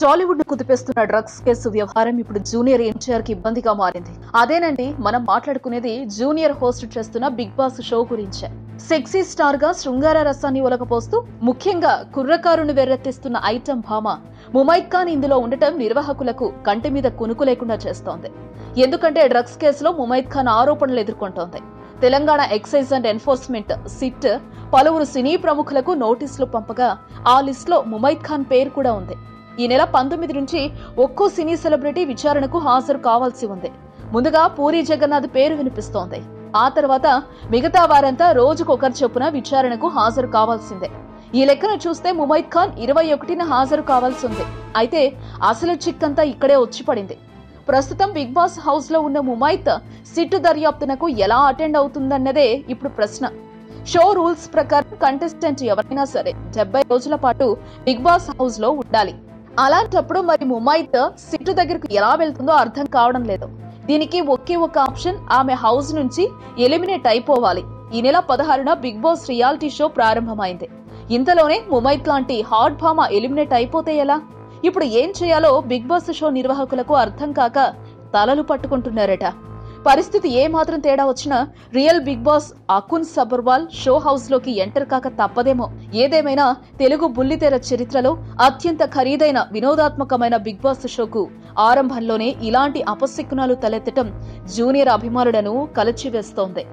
టాలీవుడ్ ను కుదిపేస్తున్న drugs case వ్యవహారం ఇప్పుడు జూనియర్ ఎన్టీఆర్ కి ఇబ్బందిగా మారింది. అదేనండి మనం మాట్లాడుకునేది జూనియర్ హోస్ట్ చేస్తున్న బిగ్ బాస్ షో గురించే. సెక్సీ స్టార్ గా శృంగార రసాన్ని ఒలకపోస్తూ ముఖ్యంగా కుర్రకారును వెర్రెత్తిస్తున్న ఐటమ్ భామ ముమైత్ ఖాన్ ఇందులో ఉండటం నిర్వాహకులకు కంటి మీద కునుకు లేకుండా చేస్తోంది. ఎందుకంటే డ్రగ్స్ కేసులో ముమైత్ ఖాన్ ఆరోపణలు ఎదుర్కొంటోంది. Telangana excise and enforcement SIT పలువురు సినీ ప్రముఖులకు నోటీసులు పంపగా ఆ లిస్ట్ లో ముమైత్ ఖాన్ పేరు కూడా ఉంది. ఈ నెల 19 నుంచి ఒక్కో సినీ సెలబ్రిటీ విచారణకు హాజరు కావాల్సి ఉంది. ముందుగా పూరి జగన్నాథ్ పేరు వినిపిస్తోంది. ఆ తర్వాత మిగతా వారంతా రోజుకొకరు చొప్పున విచారణకు హాజరు కావాల్సిందే. ఈ లెక్కను చూస్తే ముమైత్ ఖాన్ 21న హాజరు కావాల్సి ఉంది. అయితే అసలు చిక్కంతా ఇక్కడే వచ్చి పడింది. ప్రస్తుతం బిగ్ బాస్ హౌస్ లో ఉన్న ముమైత్ సిట్టు దర్యాప్తునకు ఎలా అటెండ్ అవుతుందన్నదే ఇప్పుడు ప్రశ్న. షో రూల్స్ ప్రకారం కంటెస్టెంట్ ఎవరైనా సరే 70 రోజుల పాటు బిగ్ బాస్ హౌస్ లో ఉండాలి. అలాంటప్పుడు మరి ముమైత్ సిట్టు దగ్గరకు ఎలా వెళ్తుందో అర్థం కావడం లేదు. దీనికి ఒకే ఒక ఆప్షన్, ఆమె హౌస్ నుంచి ఎలిమినేట్ అయిపోవాలి. ఈ నెల 16న బిగ్ బాస్ రియాలిటీ షో ప్రారంభమైంది. ఇంతలోనే ముమైత్ లాంటి హాట్ భామ ఎలిమినేట్ అయిపోతే ఎలా? ఇప్పుడు ఏం చేయాలో బిగ్ బాస్ షో నిర్వాహకులకు అర్థం కాక తలలు పట్టుకుంటున్నారట. పరిస్థితి ఏ మాత్రం తేడా వచ్చినా real Bigg Boss Akun Sabharwal show house లోకి ఎంటర్ కాక తప్పదేమో. ఏదేమైనా తెలుగు బుల్లితెర చరిత్రలో అత్యంత ఖరీదైన వినోదాత్మకమైన బిగ్ బాస్ షోకు ఆరంభంలోనే ఇలాంటి అపశకునాలు తలెత్తడం జూనియర్ అభిమానులను కలచివేస్తోంది.